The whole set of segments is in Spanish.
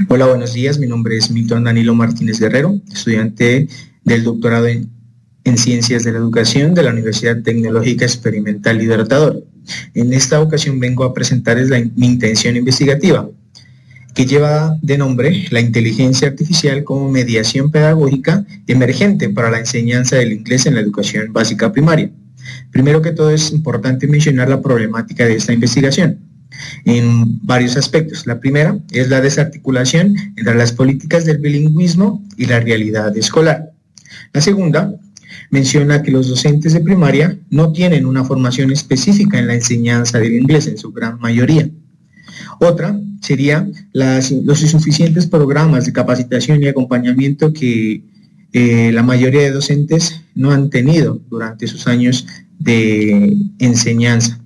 Hola, buenos días. Mi nombre es Milton Danilo Martínez Guerrero, estudiante del doctorado en Ciencias de la Educación de la Universidad Tecnológica Experimental Libertador. En esta ocasión vengo a presentarles mi intención investigativa, que lleva de nombre la inteligencia artificial como mediación pedagógica emergente para la enseñanza del inglés en la educación básica primaria. Primero que todo, es importante mencionar la problemática de esta investigación en varios aspectos. La primera es la desarticulación entre las políticas del bilingüismo y la realidad escolar. La segunda menciona que los docentes de primaria no tienen una formación específica en la enseñanza del inglés en su gran mayoría. Otra sería los insuficientes programas de capacitación y acompañamiento que la mayoría de docentes no han tenido durante sus años de enseñanza.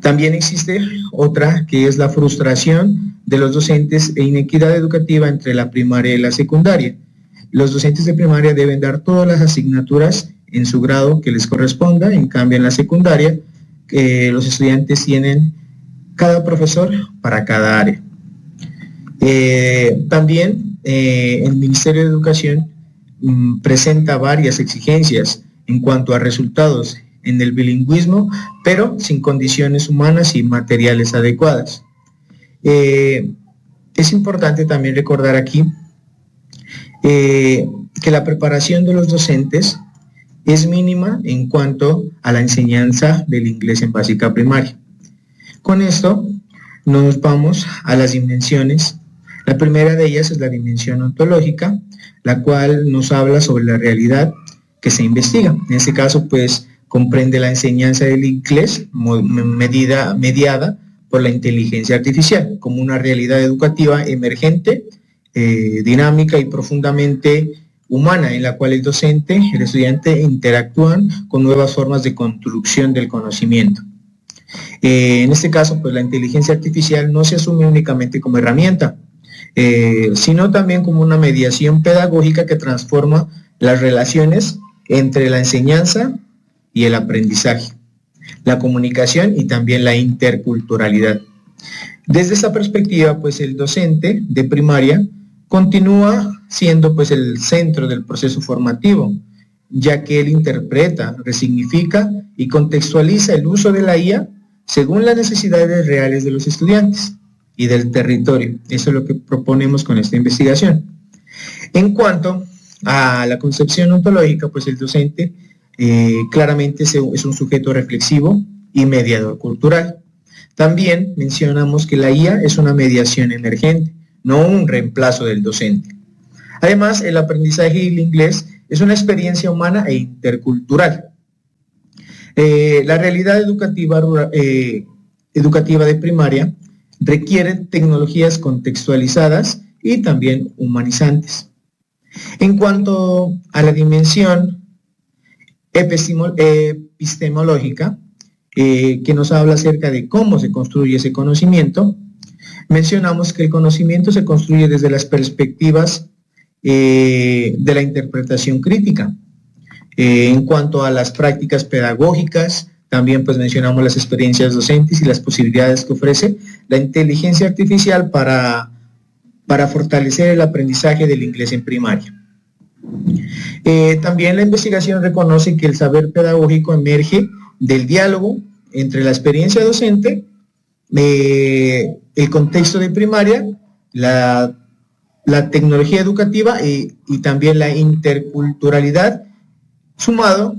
También existe otra, que es la frustración de los docentes e inequidad educativa entre la primaria y la secundaria. Los docentes de primaria deben dar todas las asignaturas en su grado que les corresponda, en cambio en la secundaria los estudiantes tienen cada profesor para cada área. También el Ministerio de Educación presenta varias exigencias en cuanto a resultados en el bilingüismo, pero sin condiciones humanas y materiales adecuadas. Es importante también recordar aquí que la preparación de los docentes es mínima en cuanto a la enseñanza del inglés en básica primaria. Con esto nos vamos a las dimensiones. La primera de ellas es la dimensión ontológica, la cual nos habla sobre la realidad que se investiga. En este caso, pues, comprende la enseñanza del inglés mediada por la inteligencia artificial como una realidad educativa emergente, dinámica y profundamente humana, en la cual el docente y el estudiante interactúan con nuevas formas de construcción del conocimiento. En este caso, pues la inteligencia artificial no se asume únicamente como herramienta, sino también como una mediación pedagógica que transforma las relaciones entre la enseñanza y el aprendizaje, la comunicación y también la interculturalidad. Desde esta perspectiva, pues el docente de primaria continúa siendo pues el centro del proceso formativo, ya que él interpreta, resignifica y contextualiza el uso de la IA según las necesidades reales de los estudiantes y del territorio. Eso es lo que proponemos con esta investigación. En cuanto a la concepción ontológica, pues el docente claramente es un sujeto reflexivo y mediador cultural. También mencionamos que la IA es una mediación emergente, no un reemplazo del docente. Además, el aprendizaje del inglés es una experiencia humana e intercultural. La realidad educativa de primaria requiere tecnologías contextualizadas y también humanizantes. En cuanto a la dimensión epistemológica, que nos habla acerca de cómo se construye ese conocimiento, mencionamos que el conocimiento se construye desde las perspectivas de la interpretación crítica. En cuanto a las prácticas pedagógicas, también pues mencionamos las experiencias docentes y las posibilidades que ofrece la inteligencia artificial para fortalecer el aprendizaje del inglés en primaria. También la investigación reconoce que el saber pedagógico emerge del diálogo entre la experiencia docente, el contexto de primaria, la tecnología educativa y también la interculturalidad, sumado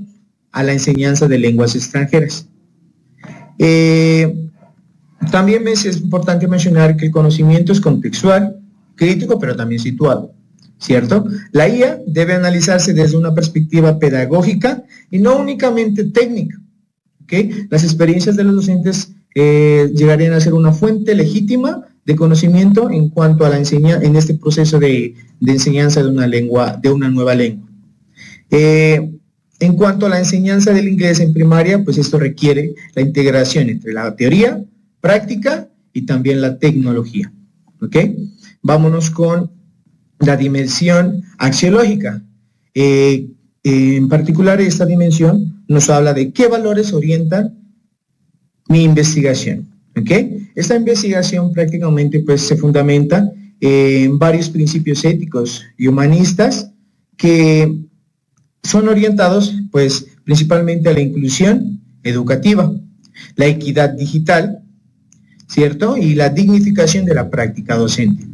a la enseñanza de lenguas extranjeras. También es importante mencionar que el conocimiento es contextual, crítico, pero también situado, ¿cierto? La IA debe analizarse desde una perspectiva pedagógica y no únicamente técnica, ¿okay? Las experiencias de los docentes llegarían a ser una fuente legítima de conocimiento en cuanto a la enseñanza, en este proceso de enseñanza de una nueva lengua. En cuanto a la enseñanza del inglés en primaria, pues esto requiere la integración entre la teoría, práctica y también la tecnología, ¿ok? Vámonos con la dimensión axiológica. En particular, esta dimensión nos habla de qué valores orientan mi investigación, ¿ok? Esta investigación prácticamente pues se fundamenta varios principios éticos y humanistas que son orientados pues principalmente a la inclusión educativa, la equidad digital, ¿cierto? Y la dignificación de la práctica docente.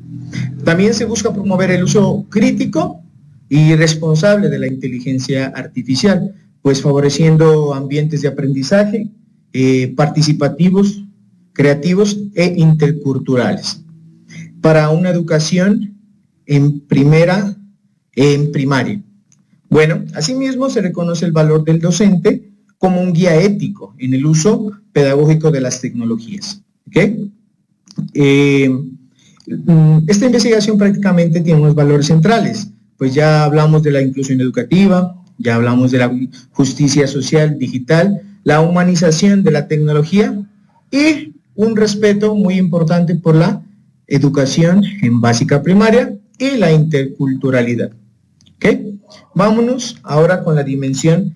También se busca promover el uso crítico y responsable de la inteligencia artificial, pues favoreciendo ambientes de aprendizaje participativos, creativos e interculturales para una educación en primaria. Bueno, asimismo se reconoce el valor del docente como un guía ético en el uso pedagógico de las tecnologías. ¿Okay? Esta investigación prácticamente tiene unos valores centrales, pues ya hablamos de la inclusión educativa, ya hablamos de la justicia social digital, la humanización de la tecnología y un respeto muy importante por la educación en básica primaria y la interculturalidad. ¿Okay? Vámonos ahora con la dimensión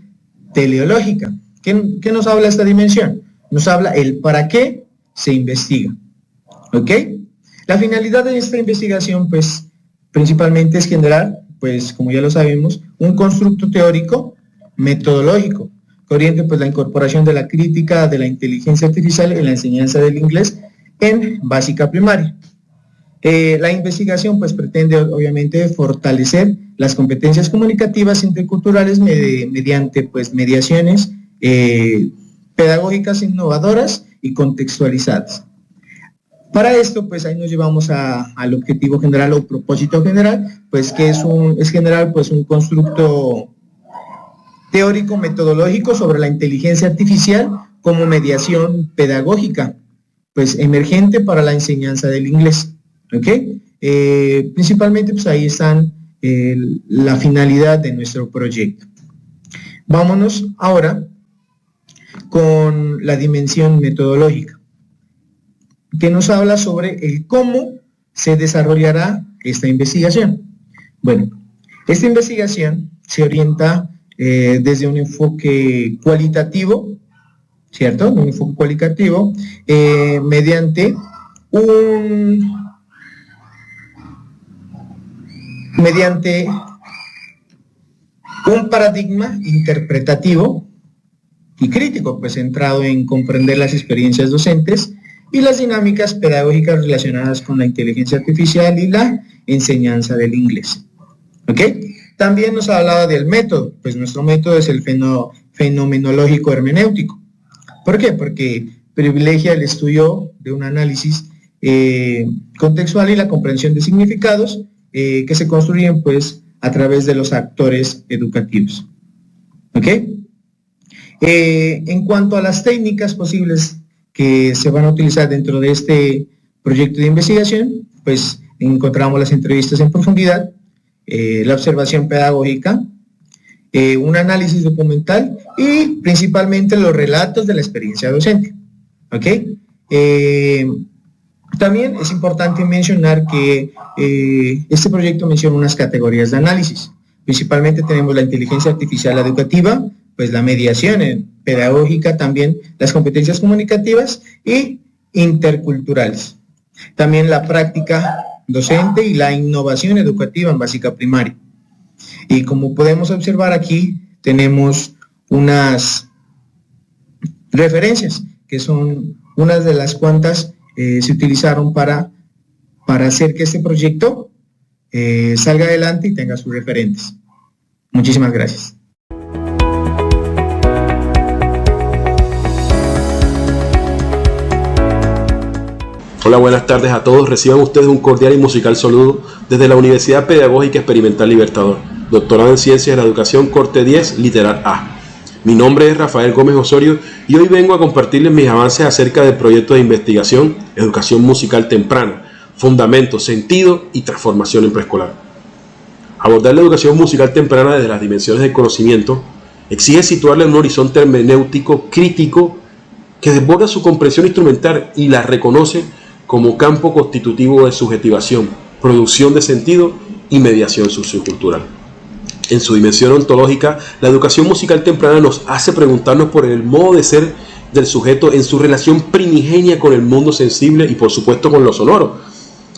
teleológica. ¿Qué nos habla esta dimensión? Nos habla el para qué se investiga. ¿Ok? La finalidad de esta investigación, pues, principalmente es generar, pues, como ya lo sabemos, un constructo teórico metodológico que oriente, pues, la incorporación de la crítica de la inteligencia artificial en la enseñanza del inglés en básica primaria. La investigación, pues, pretende, obviamente, fortalecer las competencias comunicativas interculturales mediante, pues, mediaciones pedagógicas innovadoras y contextualizadas. Para esto, pues ahí nos llevamos al objetivo general o propósito general, pues que es generar pues un constructo teórico metodológico sobre la inteligencia artificial como mediación pedagógica, pues emergente para la enseñanza del inglés. ¿Ok? Principalmente, pues ahí están la finalidad de nuestro proyecto. Vámonos ahora con la dimensión metodológica, que nos habla sobre el cómo se desarrollará esta investigación. Bueno, esta investigación se orienta desde un enfoque cualitativo, ¿cierto? Un enfoque cualitativo mediante un paradigma interpretativo y crítico, pues centrado en comprender las experiencias docentes y las dinámicas pedagógicas relacionadas con la inteligencia artificial y la enseñanza del inglés. ¿Ok? También nos ha hablado del método, pues nuestro método es el fenomenológico hermenéutico. ¿Por qué? Porque privilegia el estudio de un análisis contextual y la comprensión de significados que se construyen, pues, a través de los actores educativos. ¿Ok? En cuanto a las técnicas posibles que se van a utilizar dentro de este proyecto de investigación, pues encontramos las entrevistas en profundidad, la observación pedagógica, un análisis documental y principalmente los relatos de la experiencia docente. ¿Ok? También es importante mencionar que este proyecto menciona unas categorías de análisis. Principalmente tenemos la inteligencia artificial educativa, pues la mediación pedagógica, también las competencias comunicativas y interculturales. También la práctica docente y la innovación educativa en básica primaria. Y como podemos observar aquí, tenemos unas referencias que son unas de las cuantas se utilizaron para hacer que este proyecto salga adelante y tenga sus referentes. Muchísimas gracias. Hola, buenas tardes a todos. Reciban ustedes un cordial y musical saludo desde la Universidad Pedagógica Experimental Libertador, doctorado en Ciencias de la Educación, corte 10, literal A. Mi nombre es Rafael Gómez Osorio y hoy vengo a compartirles mis avances acerca del proyecto de investigación Educación Musical Temprana, Fundamentos, Sentido y Transformación en Preescolar. Abordar la educación musical temprana desde las dimensiones del conocimiento exige situarla en un horizonte hermenéutico crítico que desborda su comprensión instrumental y la reconoce como campo constitutivo de subjetivación, producción de sentido y mediación sociocultural. En su dimensión ontológica, la educación musical temprana nos hace preguntarnos por el modo de ser del sujeto en su relación primigenia con el mundo sensible y por supuesto con lo sonoro.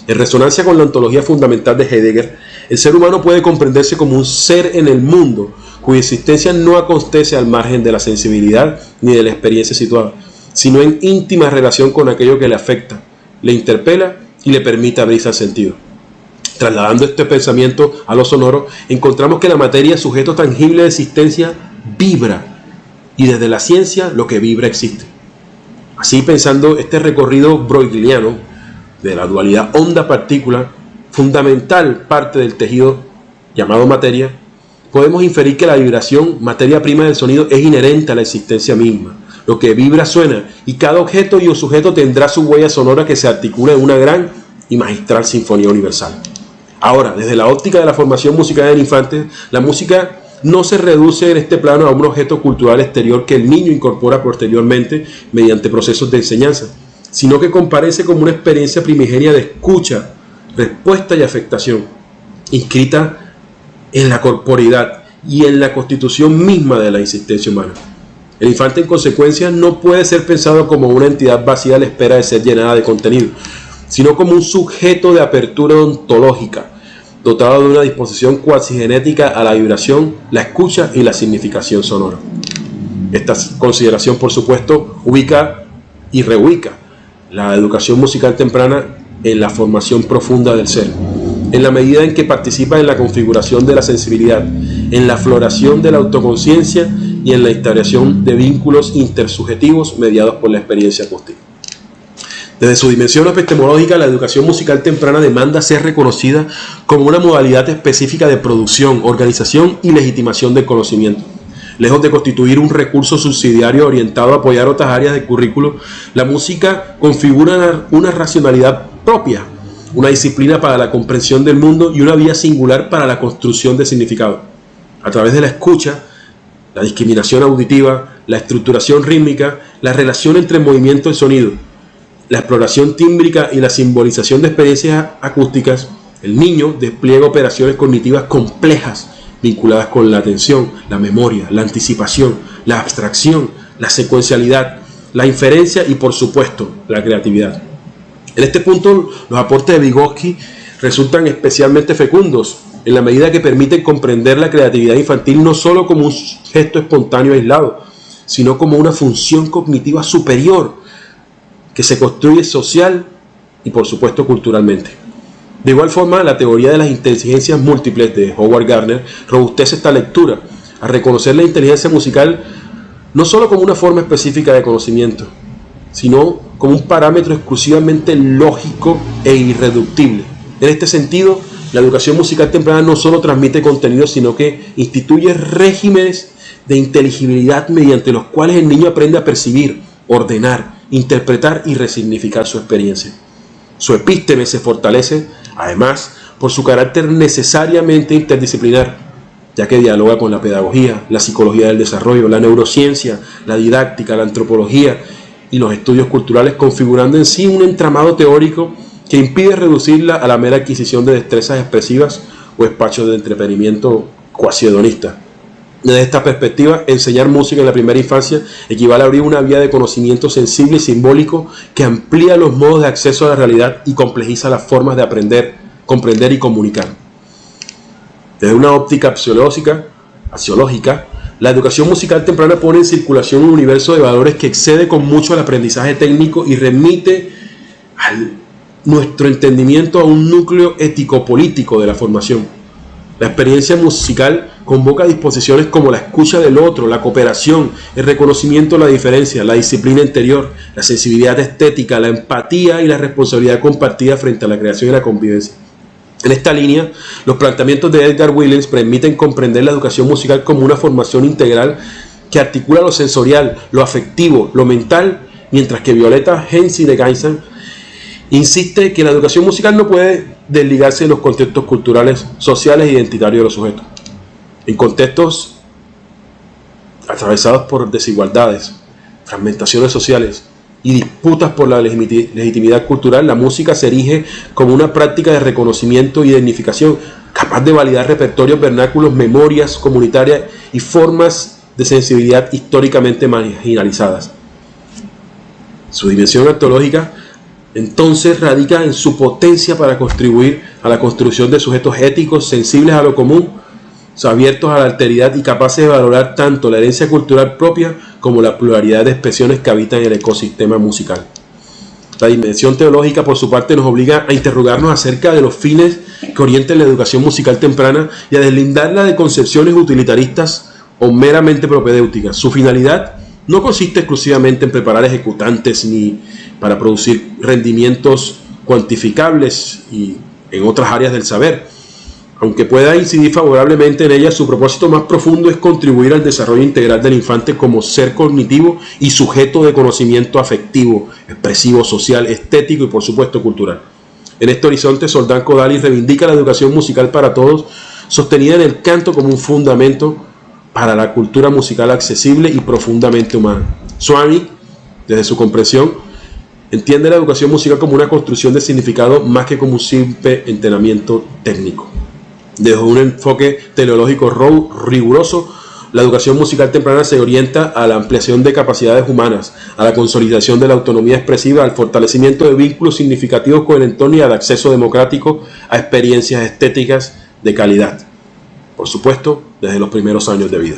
En resonancia con la ontología fundamental de Heidegger, el ser humano puede comprenderse como un ser en el mundo, cuya existencia no acontece al margen de la sensibilidad ni de la experiencia situada, sino en íntima relación con aquello que le afecta, le interpela y le permite abrirse al sentido. Trasladando este pensamiento a lo sonoro, encontramos que la materia, sujeto tangible de existencia, vibra, y desde la ciencia lo que vibra existe. Así, pensando este recorrido brogliano de la dualidad onda-partícula, fundamental parte del tejido llamado materia, podemos inferir que la vibración, materia prima del sonido, es inherente a la existencia misma. Lo que vibra suena, y cada objeto y un sujeto tendrá su huella sonora que se articula en una gran y magistral sinfonía universal. Ahora, desde la óptica de la formación musical del infante, la música no se reduce en este plano a un objeto cultural exterior que el niño incorpora posteriormente mediante procesos de enseñanza, sino que comparece como una experiencia primigenia de escucha, respuesta y afectación, inscrita en la corporeidad y en la constitución misma de la existencia humana. El infante, en consecuencia, no puede ser pensado como una entidad vacía a la espera de ser llenada de contenido, sino como un sujeto de apertura ontológica, dotado de una disposición cuasigenética a la vibración, la escucha y la significación sonora. Esta consideración, por supuesto, ubica y reubica la educación musical temprana en la formación profunda del ser, en la medida en que participa en la configuración de la sensibilidad, en la floración de la autoconciencia y en la instauración de vínculos intersubjetivos mediados por la experiencia acústica. Desde su dimensión epistemológica, la educación musical temprana demanda ser reconocida como una modalidad específica de producción, organización y legitimación del conocimiento. Lejos de constituir un recurso subsidiario orientado a apoyar otras áreas del currículo, la música configura una racionalidad propia, una disciplina para la comprensión del mundo y una vía singular para la construcción de significado. A través de la escucha, la discriminación auditiva, la estructuración rítmica, la relación entre movimiento y sonido, la exploración tímbrica y la simbolización de experiencias acústicas, el niño despliega operaciones cognitivas complejas vinculadas con la atención, la memoria, la anticipación, la abstracción, la secuencialidad, la inferencia y, por supuesto, la creatividad. En este punto, los aportes de Vygotsky resultan especialmente fecundos, en la medida que permiten comprender la creatividad infantil no solo como un gesto espontáneo aislado, sino como una función cognitiva superior que se construye social y, por supuesto, culturalmente. De igual forma, la teoría de las inteligencias múltiples de Howard Gardner robustece esta lectura, a reconocer la inteligencia musical no solo como una forma específica de conocimiento, sino como un parámetro exclusivamente lógico e irreductible. En este sentido, la educación musical temprana no solo transmite contenidos, sino que instituye regímenes de inteligibilidad mediante los cuales el niño aprende a percibir, ordenar, interpretar y resignificar su experiencia. Su epísteme se fortalece, además, por su carácter necesariamente interdisciplinar, ya que dialoga con la pedagogía, la psicología del desarrollo, la neurociencia, la didáctica, la antropología y los estudios culturales, configurando en sí un entramado teórico que impide reducirla a la mera adquisición de destrezas expresivas o espacios de entretenimiento cuasi hedonista. Desde esta perspectiva, enseñar música en la primera infancia equivale a abrir una vía de conocimiento sensible y simbólico que amplía los modos de acceso a la realidad y complejiza las formas de aprender, comprender y comunicar. Desde una óptica axiológica, la educación musical temprana pone en circulación un universo de valores que excede con mucho al aprendizaje técnico y remite a nuestro entendimiento a un núcleo ético-político de la formación. La experiencia musical convoca disposiciones como la escucha del otro, la cooperación, el reconocimiento de la diferencia, la disciplina interior, la sensibilidad estética, la empatía y la responsabilidad compartida frente a la creación y la convivencia. En esta línea, los planteamientos de Edgar Williams permiten comprender la educación musical como una formación integral que articula lo sensorial, lo afectivo, lo mental, mientras que Violeta Hensi de Gainsan insiste que la educación musical no puede desligarse de los contextos culturales, sociales e identitarios de los sujetos. En contextos atravesados por desigualdades, fragmentaciones sociales y disputas por la legitimidad cultural, la música se erige como una práctica de reconocimiento y dignificación, capaz de validar repertorios vernáculos, memorias comunitarias y formas de sensibilidad históricamente marginalizadas. Su dimensión antológica entonces radica en su potencia para contribuir a la construcción de sujetos éticos sensibles a lo común, abiertos a la alteridad y capaces de valorar tanto la herencia cultural propia como la pluralidad de expresiones que habitan en el ecosistema musical. La dimensión teológica, por su parte, nos obliga a interrogarnos acerca de los fines que orientan la educación musical temprana y a deslindarla de concepciones utilitaristas o meramente propedéuticas. Su finalidad no consiste exclusivamente en preparar ejecutantes ni para producir rendimientos cuantificables y en otras áreas del saber. Aunque pueda incidir favorablemente en ella, su propósito más profundo es contribuir al desarrollo integral del infante como ser cognitivo y sujeto de conocimiento afectivo, expresivo, social, estético y por supuesto cultural. En este horizonte, Soldán Kodály reivindica la educación musical para todos, sostenida en el canto como un fundamento para la cultura musical accesible y profundamente humana. Swami, desde su comprensión, entiende la educación musical como una construcción de significado más que como un simple entrenamiento técnico. Desde un enfoque teleológico riguroso, la educación musical temprana se orienta a la ampliación de capacidades humanas, a la consolidación de la autonomía expresiva, al fortalecimiento de vínculos significativos con el entorno y al acceso democrático a experiencias estéticas de calidad. Por supuesto, desde los primeros años de vida.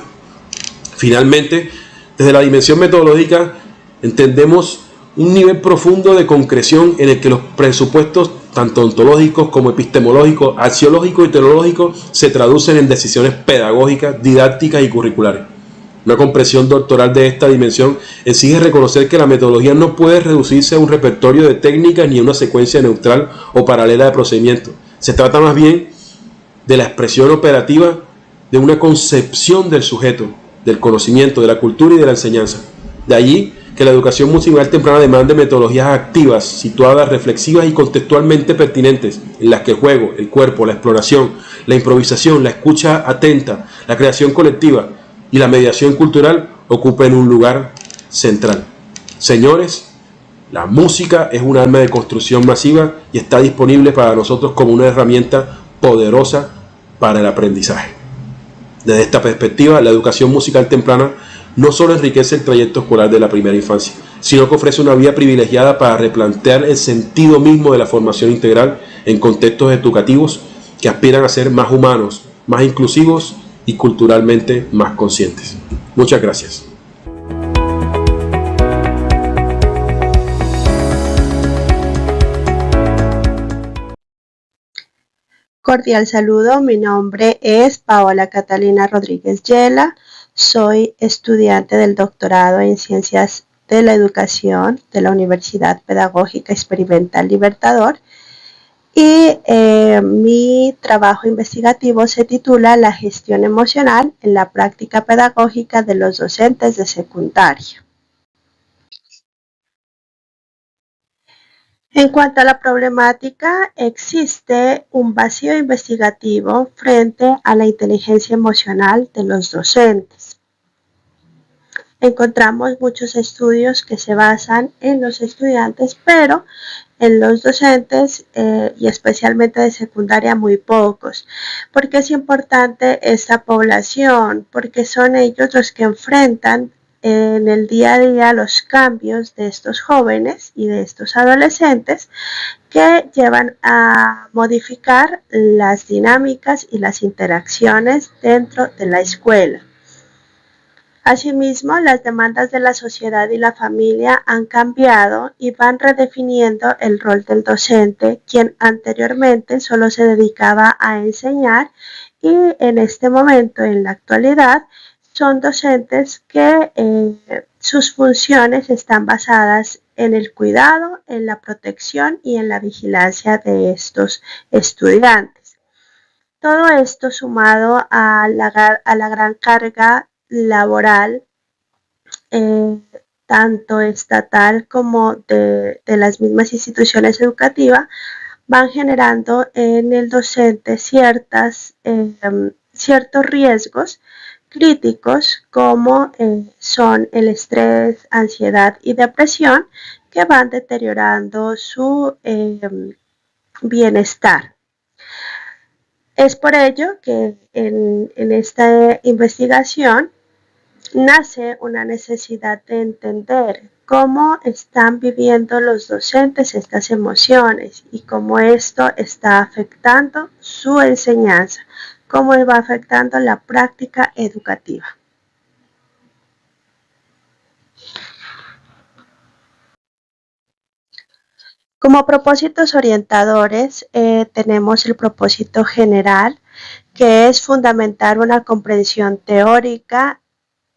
Finalmente, desde la dimensión metodológica, entendemos un nivel profundo de concreción en el que los presupuestos tanto ontológicos como epistemológicos, axiológicos y teleológicos se traducen en decisiones pedagógicas, didácticas y curriculares. Una comprensión doctoral de esta dimensión exige reconocer que la metodología no puede reducirse a un repertorio de técnicas ni a una secuencia neutral o paralela de procedimientos. Se trata más bien de la expresión operativa de una concepción del sujeto, del conocimiento, de la cultura y de la enseñanza. De allí que la educación musical temprana demande metodologías activas, situadas, reflexivas y contextualmente pertinentes, en las que el juego, el cuerpo, la exploración, la improvisación, la escucha atenta, la creación colectiva y la mediación cultural ocupen un lugar central. Señores, la música es un arma de construcción masiva y está disponible para nosotros como una herramienta poderosa para el aprendizaje. Desde esta perspectiva, la educación musical temprana no solo enriquece el trayecto escolar de la primera infancia, sino que ofrece una vía privilegiada para replantear el sentido mismo de la formación integral en contextos educativos que aspiran a ser más humanos, más inclusivos y culturalmente más conscientes. Muchas gracias. Cordial saludo, mi nombre es Paola Catalina Rodríguez Yela, soy estudiante del doctorado en Ciencias de la Educación de la Universidad Pedagógica Experimental Libertador y mi trabajo investigativo se titula La gestión emocional en la práctica pedagógica de los docentes de secundaria. En cuanto a la problemática, existe un vacío investigativo frente a la inteligencia emocional de los docentes. Encontramos muchos estudios que se basan en los estudiantes, pero en los docentes y especialmente de secundaria muy pocos. ¿Por qué es importante esta población? Porque son ellos los que enfrentan en el día a día los cambios de estos jóvenes y de estos adolescentes que llevan a modificar las dinámicas y las interacciones dentro de la escuela. Asimismo, las demandas de la sociedad y la familia han cambiado y van redefiniendo el rol del docente, quien anteriormente solo se dedicaba a enseñar y en este momento, en la actualidad, son docentes que sus funciones están basadas en el cuidado, en la protección y en la vigilancia de estos estudiantes. Todo esto sumado a la gran carga laboral, tanto estatal como de las mismas instituciones educativas, van generando en el docente ciertos riesgos críticos como son el estrés, ansiedad y depresión que van deteriorando su bienestar. Es por ello que en esta investigación nace una necesidad de entender cómo están viviendo los docentes estas emociones y cómo esto está afectando su enseñanza, cómo va afectando la práctica educativa. Como propósitos orientadores tenemos el propósito general, que es fundamentar una comprensión teórica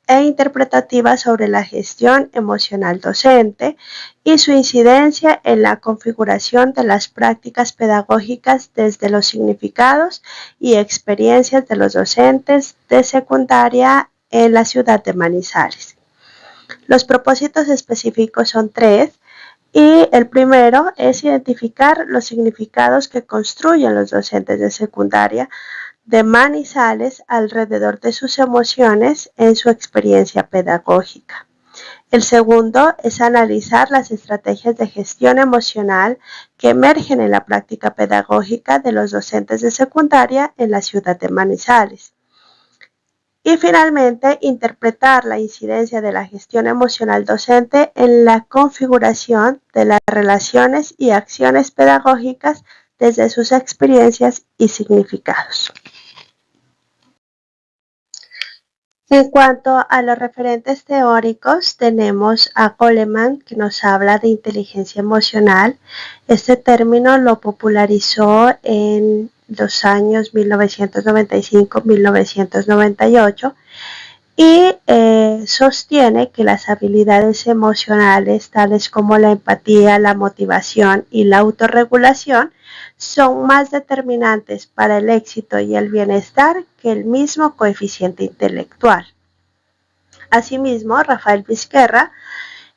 e interpretativa sobre la gestión emocional docente y su incidencia en la configuración de las prácticas pedagógicas desde los significados y experiencias de los docentes de secundaria en la ciudad de Manizales. Los propósitos específicos son 3. Y el primero es identificar los significados que construyen los docentes de secundaria de Manizales alrededor de sus emociones en su experiencia pedagógica. El segundo es analizar las estrategias de gestión emocional que emergen en la práctica pedagógica de los docentes de secundaria en la ciudad de Manizales. Y finalmente, interpretar la incidencia de la gestión emocional docente en la configuración de las relaciones y acciones pedagógicas desde sus experiencias y significados. En cuanto a los referentes teóricos, tenemos a Goleman, que nos habla de inteligencia emocional. Este término lo popularizó en los años 1995-1998 y sostiene que las habilidades emocionales, tales como la empatía, la motivación y la autorregulación, son más determinantes para el éxito y el bienestar que el mismo coeficiente intelectual. Asimismo, Rafael Vizquerra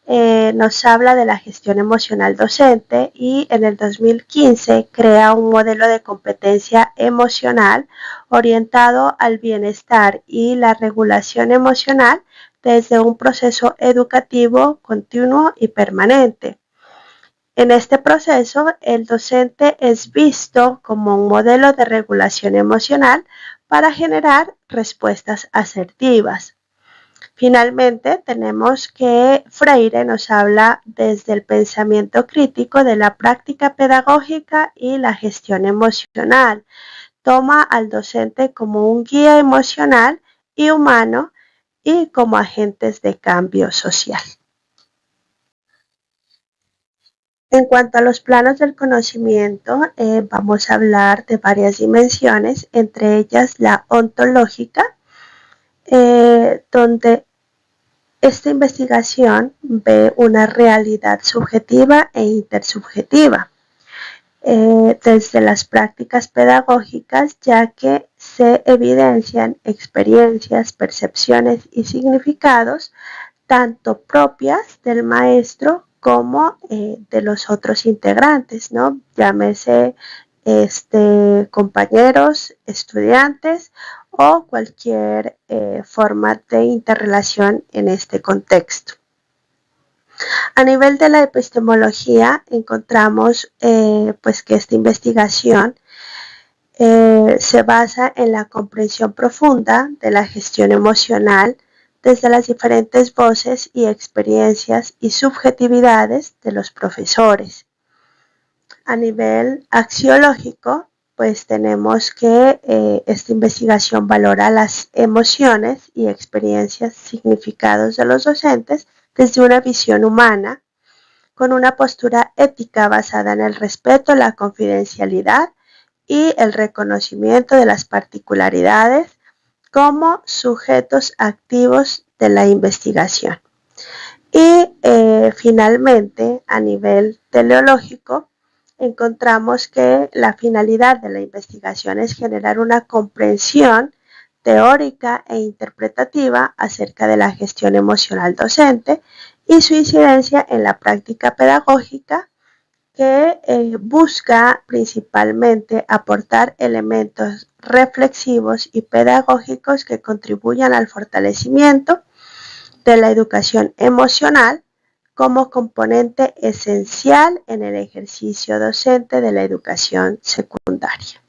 nos habla de la gestión emocional docente y en el 2015 crea un modelo de competencia emocional orientado al bienestar y la regulación emocional desde un proceso educativo continuo y permanente. En este proceso, el docente es visto como un modelo de regulación emocional para generar respuestas asertivas. Finalmente, tenemos que Freire nos habla desde el pensamiento crítico de la práctica pedagógica y la gestión emocional. Toma al docente como un guía emocional y humano y como agentes de cambio social. En cuanto a los planos del conocimiento, vamos a hablar de varias dimensiones, entre ellas la ontológica, donde esta investigación ve una realidad subjetiva e intersubjetiva desde las prácticas pedagógicas, ya que se evidencian experiencias, percepciones y significados tanto propias del maestro como de los otros integrantes, ¿no? Llámese compañeros, estudiantes o cualquier forma de interrelación en este contexto. A nivel de la epistemología encontramos pues que esta investigación se basa en la comprensión profunda de la gestión emocional desde las diferentes voces y experiencias y subjetividades de los profesores. A nivel axiológico, pues tenemos que esta investigación valora las emociones y experiencias, significados de los docentes desde una visión humana, con una postura ética basada en el respeto, la confidencialidad y el reconocimiento de las particularidades como sujetos activos de la investigación. Y finalmente, a nivel teleológico, encontramos que la finalidad de la investigación es generar una comprensión teórica e interpretativa acerca de la gestión emocional docente y su incidencia en la práctica pedagógica, que busca principalmente aportar elementos reflexivos y pedagógicos que contribuyan al fortalecimiento de la educación emocional como componente esencial en el ejercicio docente de la educación secundaria.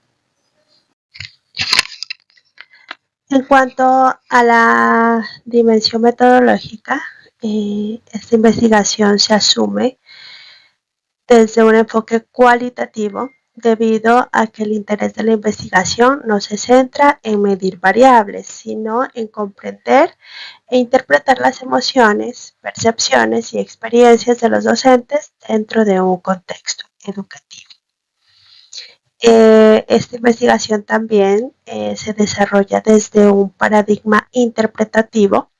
En cuanto a la dimensión metodológica, Esta investigación se asume desde un enfoque cualitativo debido a que el interés de la investigación no se centra en medir variables, sino en comprender e interpretar las emociones, percepciones y experiencias de los docentes dentro de un contexto educativo. Esta investigación también se desarrolla desde un paradigma interpretativo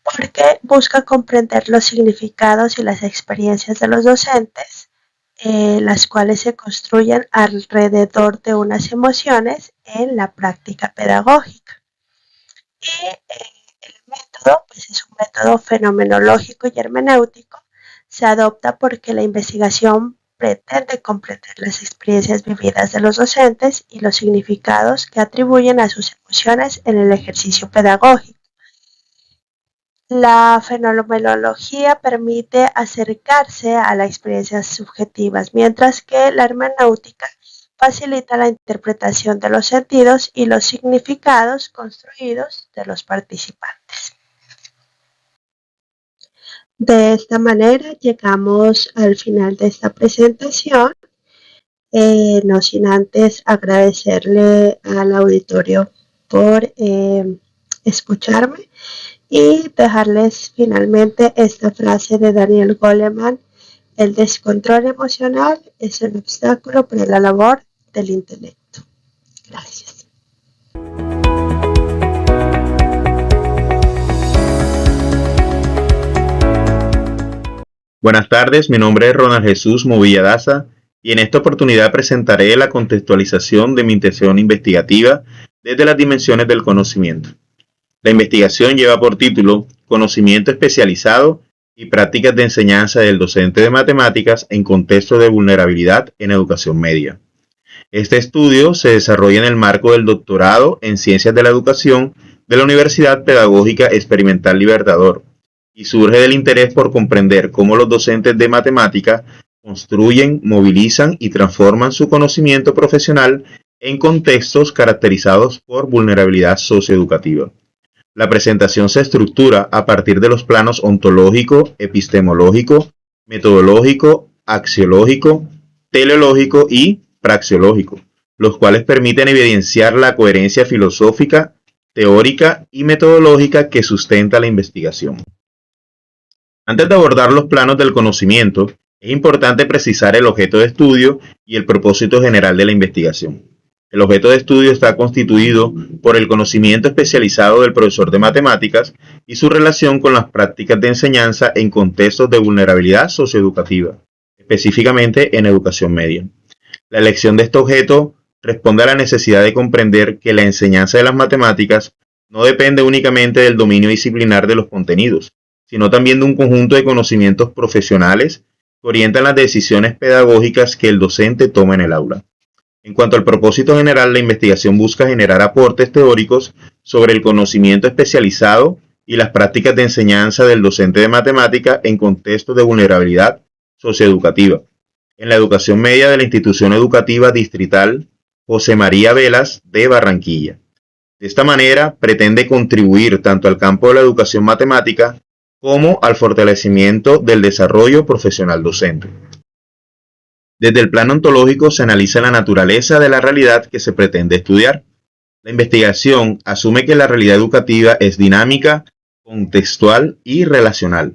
porque busca comprender los significados y las experiencias de los docentes, las cuales se construyen alrededor de unas emociones en la práctica pedagógica. Y el método pues es un método fenomenológico y hermenéutico. Se adopta porque la investigación pretende comprender las experiencias vividas de los docentes y los significados que atribuyen a sus emociones en el ejercicio pedagógico. La fenomenología permite acercarse a las experiencias subjetivas, mientras que la hermenéutica facilita la interpretación de los sentidos y los significados construidos de los participantes. De esta manera llegamos al final de esta presentación, no sin antes agradecerle al auditorio por escucharme y dejarles finalmente esta frase de Daniel Goleman: el descontrol emocional es un obstáculo para la labor del intelecto. Gracias. Buenas tardes, mi nombre es Ronald Jesús Movilla Daza y en esta oportunidad presentaré la contextualización de mi intención investigativa desde las dimensiones del conocimiento. La investigación lleva por título Conocimiento especializado y prácticas de enseñanza del docente de matemáticas en contexto de vulnerabilidad en educación media. Este estudio se desarrolla en el marco del doctorado en Ciencias de la Educación de la Universidad Pedagógica Experimental Libertador y surge del interés por comprender cómo los docentes de matemática construyen, movilizan y transforman su conocimiento profesional en contextos caracterizados por vulnerabilidad socioeducativa. La presentación se estructura a partir de los planos ontológico, epistemológico, metodológico, axiológico, teleológico y praxeológico, los cuales permiten evidenciar la coherencia filosófica, teórica y metodológica que sustenta la investigación. Antes de abordar los planos del conocimiento, es importante precisar el objeto de estudio y el propósito general de la investigación. El objeto de estudio está constituido por el conocimiento especializado del profesor de matemáticas y su relación con las prácticas de enseñanza en contextos de vulnerabilidad socioeducativa, específicamente en educación media. La elección de este objeto responde a la necesidad de comprender que la enseñanza de las matemáticas no depende únicamente del dominio disciplinar de los contenidos, sino también de un conjunto de conocimientos profesionales que orientan las decisiones pedagógicas que el docente toma en el aula. En cuanto al propósito general, la investigación busca generar aportes teóricos sobre el conocimiento especializado y las prácticas de enseñanza del docente de matemática en contextos de vulnerabilidad socioeducativa, en la educación media de la institución educativa distrital José María Velas de Barranquilla. De esta manera, pretende contribuir tanto al campo de la educación matemática como al fortalecimiento del desarrollo profesional docente. Desde el plano ontológico se analiza la naturaleza de la realidad que se pretende estudiar. La investigación asume que la realidad educativa es dinámica, contextual y relacional.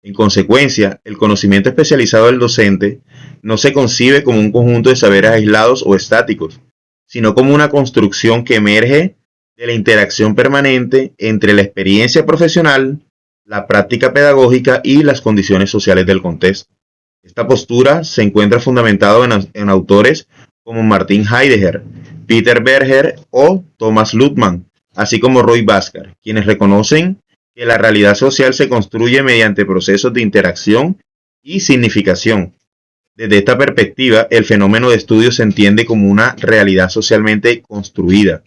En consecuencia, el conocimiento especializado del docente no se concibe como un conjunto de saberes aislados o estáticos, sino como una construcción que emerge de la interacción permanente entre la experiencia profesional, la práctica pedagógica y las condiciones sociales del contexto. Esta postura se encuentra fundamentada en autores como Martin Heidegger, Peter Berger o Thomas Luhmann, así como Roy Bhaskar, quienes reconocen que la realidad social se construye mediante procesos de interacción y significación. Desde esta perspectiva, el fenómeno de estudio se entiende como una realidad socialmente construida,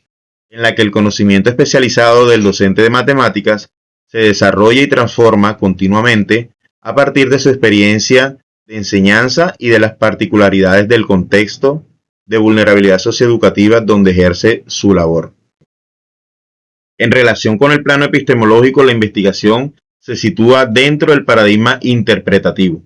en la que el conocimiento especializado del docente de matemáticas se desarrolla y transforma continuamente a partir de su experiencia de enseñanza y de las particularidades del contexto de vulnerabilidad socioeducativa donde ejerce su labor. En relación con el plano epistemológico, la investigación se sitúa dentro del paradigma interpretativo.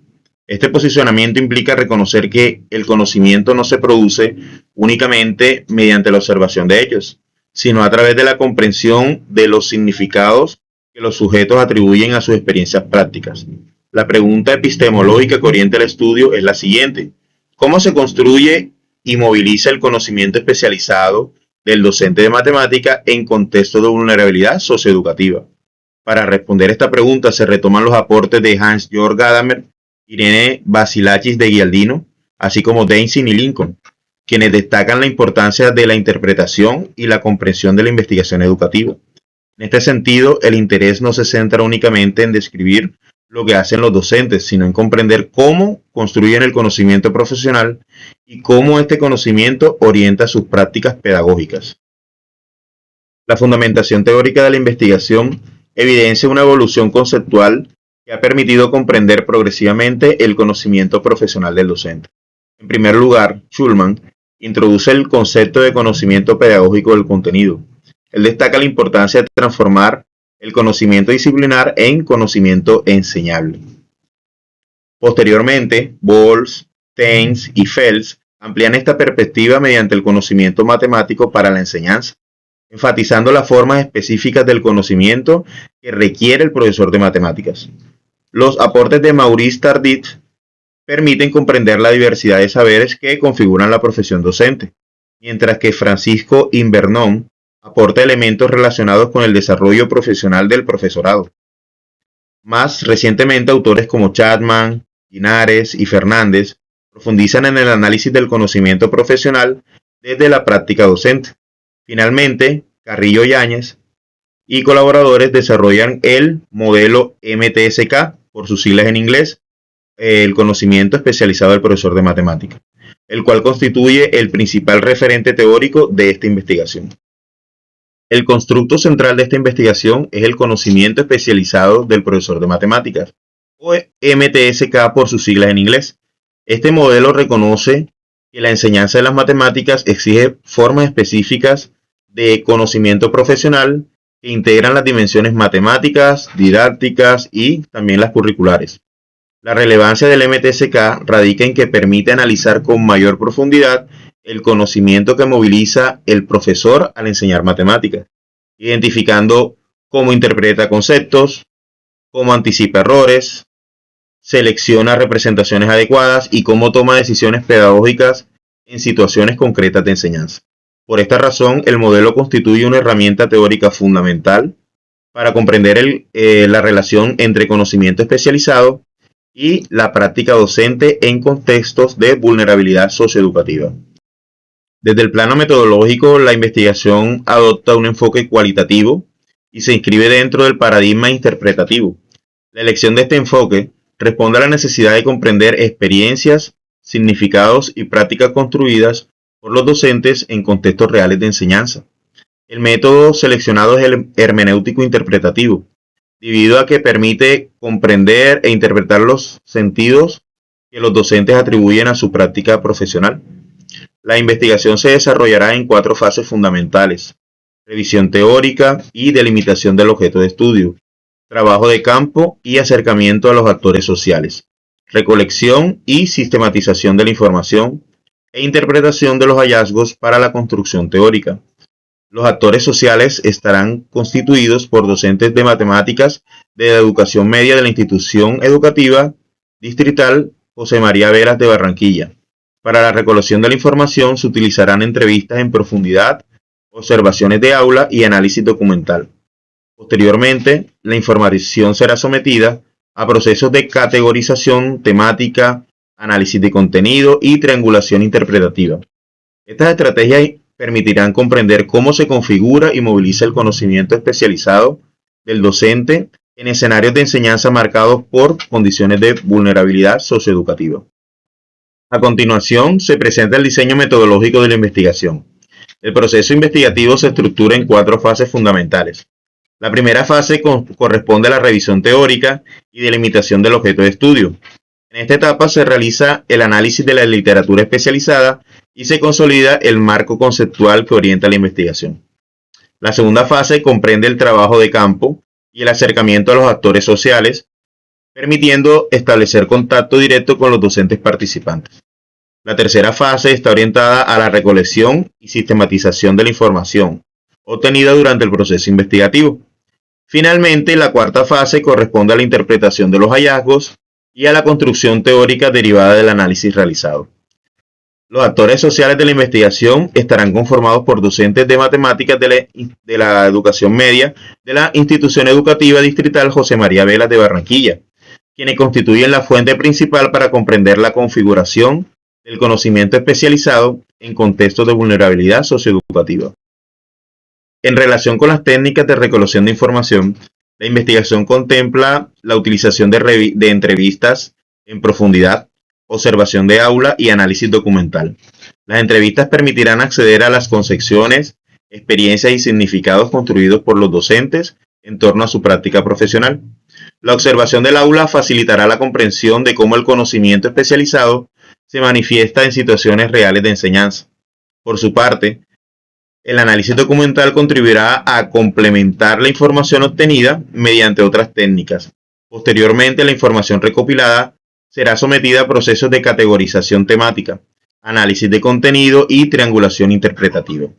Este posicionamiento implica reconocer que el conocimiento no se produce únicamente mediante la observación de hechos, sino a través de la comprensión de los significados que los sujetos atribuyen a sus experiencias prácticas. La pregunta epistemológica que orienta el estudio es la siguiente: ¿cómo se construye y moviliza el conocimiento especializado del docente de matemática en contextos de vulnerabilidad socioeducativa? Para responder esta pregunta se retoman los aportes de Hans-Jörg Gadamer, Irene Vasilakis de Gialdino, así como Denzin y Lincoln, quienes destacan la importancia de la interpretación y la comprensión de la investigación educativa. En este sentido, el interés no se centra únicamente en describir lo que hacen los docentes, sino en comprender cómo construyen el conocimiento profesional y cómo este conocimiento orienta sus prácticas pedagógicas. La fundamentación teórica de la investigación evidencia una evolución conceptual que ha permitido comprender progresivamente el conocimiento profesional del docente. En primer lugar, Schulman introduce el concepto de conocimiento pedagógico del contenido. Él destaca la importancia de transformar el conocimiento disciplinar en conocimiento enseñable. Posteriormente, Boles, Thames y Fels amplían esta perspectiva mediante el conocimiento matemático para la enseñanza, enfatizando las formas específicas del conocimiento que requiere el profesor de matemáticas. Los aportes de Maurice Tardit permiten comprender la diversidad de saberes que configuran la profesión docente, mientras que Francisco Invernon aporta elementos relacionados con el desarrollo profesional del profesorado. Más recientemente, autores como Chapman, Linares y Fernández profundizan en el análisis del conocimiento profesional desde la práctica docente. Finalmente, Carrillo Yáñez y colaboradores desarrollan el modelo MTSK, por sus siglas en inglés, el conocimiento especializado del profesor de matemáticas, el cual constituye el principal referente teórico de esta investigación. El constructo central de esta investigación es el conocimiento especializado del profesor de matemáticas, o MTSK por sus siglas en inglés. Este modelo reconoce que la enseñanza de las matemáticas exige formas específicas de conocimiento profesional que integran las dimensiones matemáticas, didácticas y también las curriculares. La relevancia del MTSK radica en que permite analizar con mayor profundidad el conocimiento que moviliza el profesor al enseñar matemáticas, identificando cómo interpreta conceptos, cómo anticipa errores, selecciona representaciones adecuadas y cómo toma decisiones pedagógicas en situaciones concretas de enseñanza. Por esta razón, el modelo constituye una herramienta teórica fundamental para comprender la relación entre conocimiento especializado y la práctica docente en contextos de vulnerabilidad socioeducativa. Desde el plano metodológico, la investigación adopta un enfoque cualitativo y se inscribe dentro del paradigma interpretativo. La elección de este enfoque responde a la necesidad de comprender experiencias, significados y prácticas construidas por los docentes en contextos reales de enseñanza. El método seleccionado es el hermenéutico interpretativo, debido a que permite comprender e interpretar los sentidos que los docentes atribuyen a su práctica profesional. La investigación se desarrollará en 4 fases fundamentales: revisión teórica y delimitación del objeto de estudio, trabajo de campo y acercamiento a los actores sociales, recolección y sistematización de la información e interpretación de los hallazgos para la construcción teórica. Los actores sociales estarán constituidos por docentes de matemáticas de la educación media de la institución educativa distrital José María Veras de Barranquilla. Para la recolección de la información se utilizarán entrevistas en profundidad, observaciones de aula y análisis documental. Posteriormente, la información será sometida a procesos de categorización temática, análisis de contenido y triangulación interpretativa. Estas estrategias permitirán comprender cómo se configura y moviliza el conocimiento especializado del docente en escenarios de enseñanza marcados por condiciones de vulnerabilidad socioeducativa. A continuación, se presenta el diseño metodológico de la investigación. El proceso investigativo se estructura en 4 fases fundamentales. La primera fase corresponde a la revisión teórica y delimitación del objeto de estudio. En esta etapa se realiza el análisis de la literatura especializada y se consolida el marco conceptual que orienta la investigación. La segunda fase comprende el trabajo de campo, y el acercamiento a los actores sociales, permitiendo establecer contacto directo con los docentes participantes. La tercera fase está orientada a la recolección y sistematización de la información obtenida durante el proceso investigativo. Finalmente, la cuarta fase corresponde a la interpretación de los hallazgos y a la construcción teórica derivada del análisis realizado. Los actores sociales de la investigación estarán conformados por docentes de matemáticas de la educación media de la institución educativa distrital José María Velas de Barranquilla, quienes constituyen la fuente principal para comprender la configuración del conocimiento especializado en contextos de vulnerabilidad socioeducativa. En relación con las técnicas de recolección de información, la investigación contempla la utilización de entrevistas en profundidad, observación de aula y análisis documental. Las entrevistas permitirán acceder a las concepciones, experiencias y significados construidos por los docentes en torno a su práctica profesional. La observación del aula facilitará la comprensión de cómo el conocimiento especializado se manifiesta en situaciones reales de enseñanza. Por su parte, el análisis documental contribuirá a complementar la información obtenida mediante otras técnicas. Posteriormente, la información recopilada será sometida a procesos de categorización temática, análisis de contenido y triangulación interpretativa.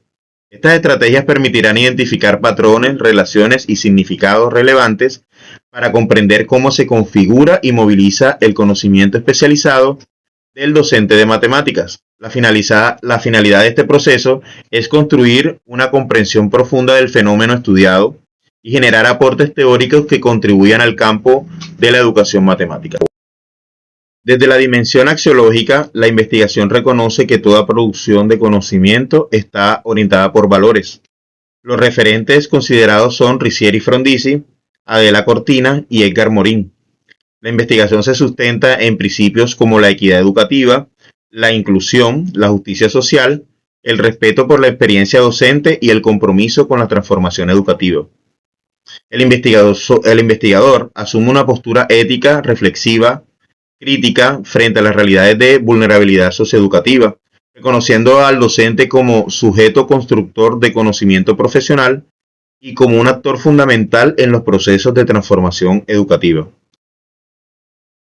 Estas estrategias permitirán identificar patrones, relaciones y significados relevantes para comprender cómo se configura y moviliza el conocimiento especializado del docente de matemáticas. La finalidad de este proceso es construir una comprensión profunda del fenómeno estudiado y generar aportes teóricos que contribuyan al campo de la educación matemática. Desde la dimensión axiológica, la investigación reconoce que toda producción de conocimiento está orientada por valores. Los referentes considerados son Ricieri Frondizi, Adela Cortina y Edgar Morin. La investigación se sustenta en principios como la equidad educativa, la inclusión, la justicia social, el respeto por la experiencia docente y el compromiso con la transformación educativa. El investigador asume una postura ética, reflexiva, crítica frente a las realidades de vulnerabilidad socioeducativa, reconociendo al docente como sujeto constructor de conocimiento profesional y como un actor fundamental en los procesos de transformación educativa.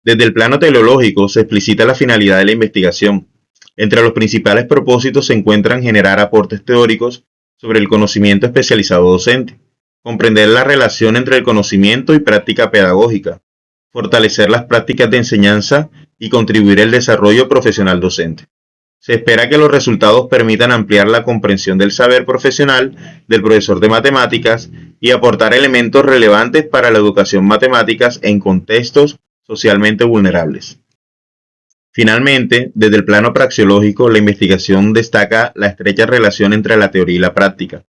Desde el plano teleológico se explicita la finalidad de la investigación. Entre los principales propósitos se encuentran generar aportes teóricos sobre el conocimiento especializado docente, comprender la relación entre el conocimiento y práctica pedagógica, fortalecer las prácticas de enseñanza y contribuir al desarrollo profesional docente. Se espera que los resultados permitan ampliar la comprensión del saber profesional del profesor de matemáticas y aportar elementos relevantes para la educación matemáticas en contextos socialmente vulnerables. Finalmente, desde el plano praxeológico, la investigación destaca la estrecha relación entre la teoría y la práctica.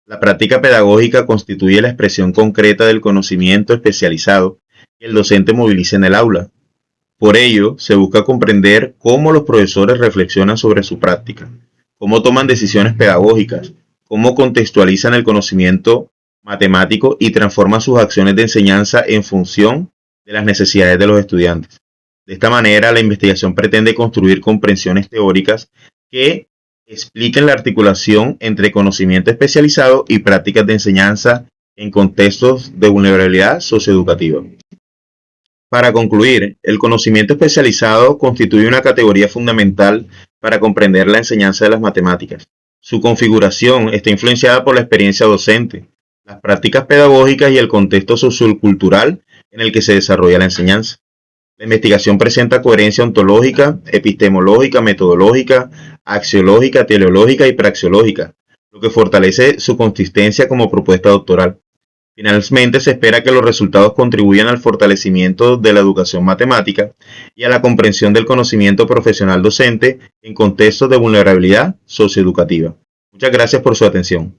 La práctica pedagógica constituye la expresión concreta del conocimiento especializado que el docente moviliza en el aula. Por ello, se busca comprender cómo los profesores reflexionan sobre su práctica, cómo toman decisiones pedagógicas, cómo contextualizan el conocimiento matemático y transforman sus acciones de enseñanza en función de las necesidades de los estudiantes. De esta manera, la investigación pretende construir comprensiones teóricas que expliquen la articulación entre conocimiento especializado y prácticas de enseñanza en contextos de vulnerabilidad socioeducativa. Para concluir, el conocimiento especializado constituye una categoría fundamental para comprender la enseñanza de las matemáticas. Su configuración está influenciada por la experiencia docente, las prácticas pedagógicas y el contexto sociocultural en el que se desarrolla la enseñanza. La investigación presenta coherencia ontológica, epistemológica, metodológica, axiológica, teleológica y praxeológica, lo que fortalece su consistencia como propuesta doctoral. Finalmente, se espera que los resultados contribuyan al fortalecimiento de la educación matemática y a la comprensión del conocimiento profesional docente en contextos de vulnerabilidad socioeducativa. Muchas gracias por su atención.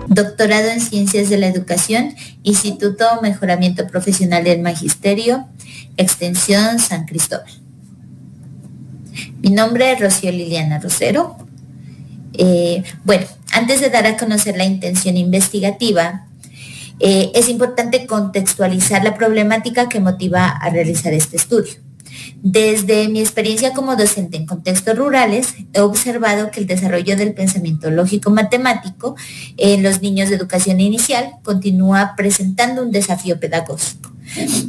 Doctorado en Ciencias de la Educación, Instituto Mejoramiento Profesional del Magisterio, Extensión San Cristóbal. Mi nombre es Rocío Liliana Rosero. Antes de dar a conocer la intención investigativa, es importante contextualizar la problemática que motiva a realizar este estudio. Desde mi experiencia como docente en contextos rurales, he observado que el desarrollo del pensamiento lógico-matemático en los niños de educación inicial continúa presentando un desafío pedagógico.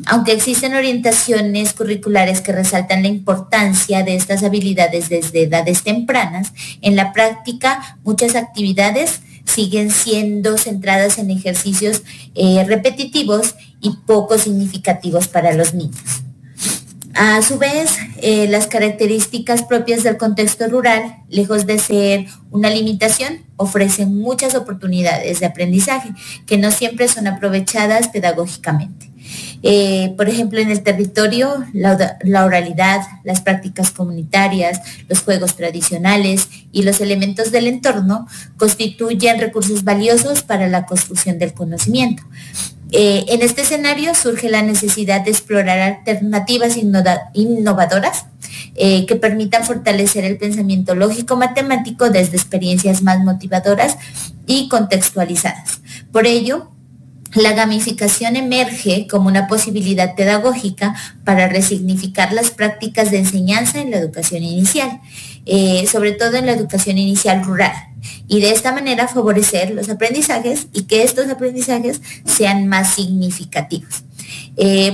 Aunque existen orientaciones curriculares que resaltan la importancia de estas habilidades desde edades tempranas, en la práctica muchas actividades siguen siendo centradas en ejercicios repetitivos y poco significativos para los niños. A su vez, las características propias del contexto rural, lejos de ser una limitación, ofrecen muchas oportunidades de aprendizaje que no siempre son aprovechadas pedagógicamente. Por ejemplo, en el territorio, la oralidad, las prácticas comunitarias, los juegos tradicionales y los elementos del entorno constituyen recursos valiosos para la construcción del conocimiento. En este escenario surge la necesidad de explorar alternativas innovadoras que permitan fortalecer el pensamiento lógico-matemático desde experiencias más motivadoras y contextualizadas. Por ello, la gamificación emerge como una posibilidad pedagógica para resignificar las prácticas de enseñanza en la educación inicial, sobre todo en la educación inicial rural, y de esta manera favorecer los aprendizajes y que estos aprendizajes sean más significativos.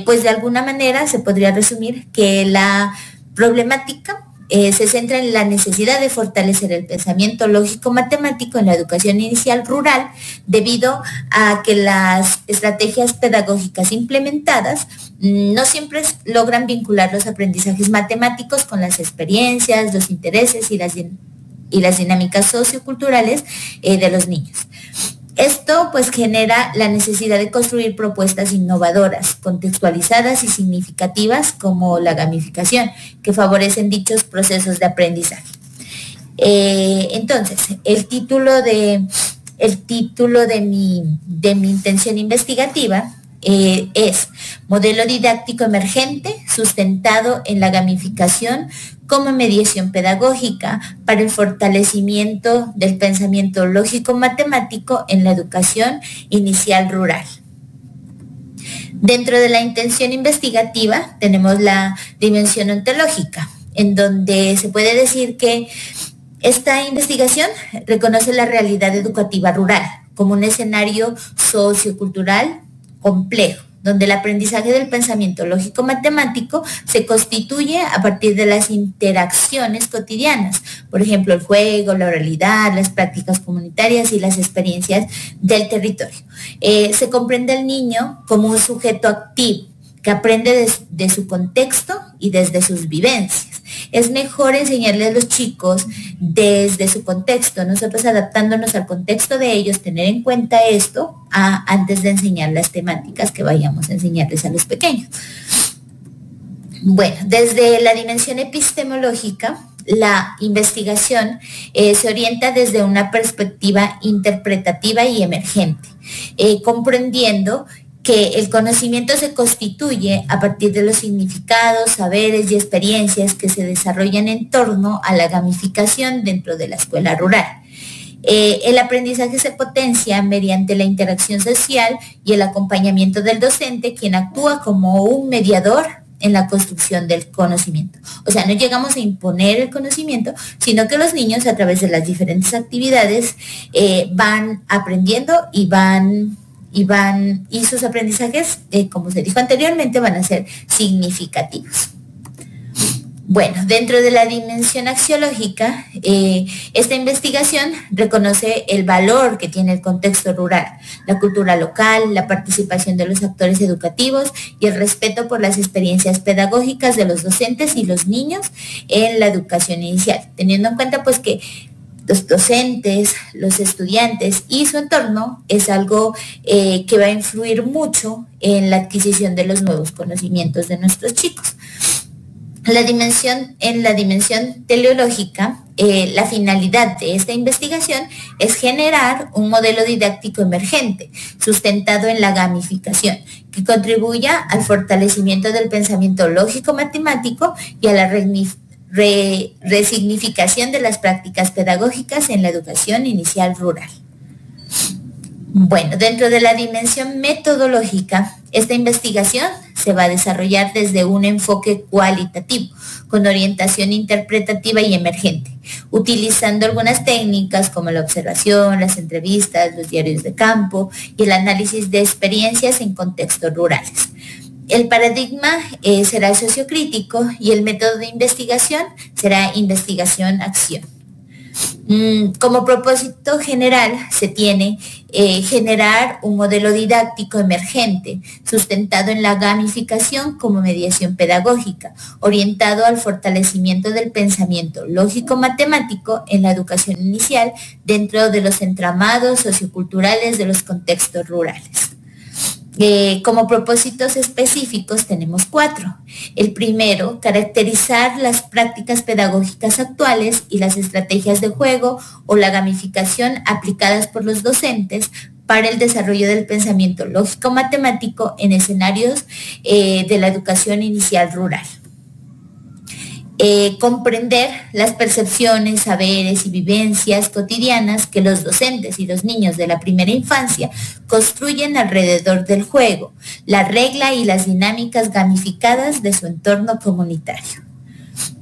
Pues de alguna manera se podría resumir que la problemática se centra en la necesidad de fortalecer el pensamiento lógico-matemático en la educación inicial rural debido a que las estrategias pedagógicas implementadas no siempre logran vincular los aprendizajes matemáticos con las experiencias, los intereses y las dinámicas socioculturales de los niños. Esto pues genera la necesidad de construir propuestas innovadoras, contextualizadas y significativas como la gamificación, que favorecen dichos procesos de aprendizaje. Entonces, el título de mi intención investigativa es Modelo didáctico emergente sustentado en la gamificación como mediación pedagógica para el fortalecimiento del pensamiento lógico-matemático en la educación inicial rural. Dentro de la intención investigativa tenemos la dimensión ontológica, en donde se puede decir que esta investigación reconoce la realidad educativa rural como un escenario sociocultural complejo, donde el aprendizaje del pensamiento lógico-matemático se constituye a partir de las interacciones cotidianas, por ejemplo, el juego, la oralidad, las prácticas comunitarias y las experiencias del territorio. Se comprende al niño como un sujeto activo que aprende de su contexto y desde sus vivencias. Es mejor enseñarle a los chicos desde su contexto, nosotros adaptándonos al contexto de ellos, tener en cuenta esto antes de enseñar las temáticas que vayamos a enseñarles a los pequeños. Bueno, desde la dimensión epistemológica, la investigación se orienta desde una perspectiva interpretativa y emergente, comprendiendo que el conocimiento se constituye a partir de los significados, saberes y experiencias que se desarrollan en torno a la gamificación dentro de la escuela rural. El aprendizaje se potencia mediante la interacción social y el acompañamiento del docente, quien actúa como un mediador en la construcción del conocimiento. O sea, no llegamos a imponer el conocimiento, sino que los niños a través de las diferentes actividades van aprendiendo y sus aprendizajes, como se dijo anteriormente, van a ser significativos. Bueno, dentro de la dimensión axiológica, esta investigación reconoce el valor que tiene el contexto rural, la cultura local, la participación de los actores educativos y el respeto por las experiencias pedagógicas de los docentes y los niños en la educación inicial, teniendo en cuenta pues que los docentes, los estudiantes y su entorno es algo que va a influir mucho en la adquisición de los nuevos conocimientos de nuestros chicos. En la dimensión teleológica, la finalidad de esta investigación es generar un modelo didáctico emergente, sustentado en la gamificación, que contribuya al fortalecimiento del pensamiento lógico-matemático y a la resignificación de las prácticas pedagógicas en la educación inicial rural. Bueno, dentro de la dimensión metodológica, esta investigación se va a desarrollar desde un enfoque cualitativo, con orientación interpretativa y emergente, utilizando algunas técnicas como la observación, las entrevistas, los diarios de campo y el análisis de experiencias en contextos rurales. El paradigma será el sociocrítico y el método de investigación será investigación-acción. Como propósito general se tiene generar un modelo didáctico emergente sustentado en la gamificación como mediación pedagógica, orientado al fortalecimiento del pensamiento lógico-matemático en la educación inicial dentro de los entramados socioculturales de los contextos rurales. Como propósitos específicos tenemos 4. El primero, caracterizar las prácticas pedagógicas actuales y las estrategias de juego o la gamificación aplicadas por los docentes para el desarrollo del pensamiento lógico-matemático en escenarios de la educación inicial rural. Comprender las percepciones, saberes y vivencias cotidianas que los docentes y los niños de la primera infancia construyen alrededor del juego, la regla y las dinámicas gamificadas de su entorno comunitario.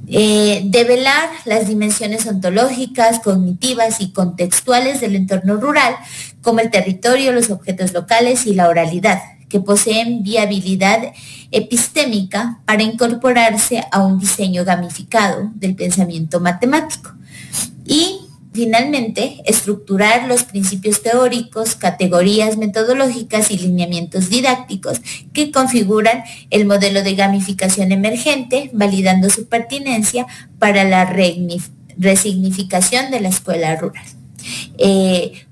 Develar las dimensiones ontológicas, cognitivas y contextuales del entorno rural, como el territorio, los objetos locales y la oralidad, que poseen viabilidad epistémica para incorporarse a un diseño gamificado del pensamiento matemático. Y, finalmente, estructurar los principios teóricos, categorías metodológicas y lineamientos didácticos que configuran el modelo de gamificación emergente, validando su pertinencia para la resignificación de la escuela rural.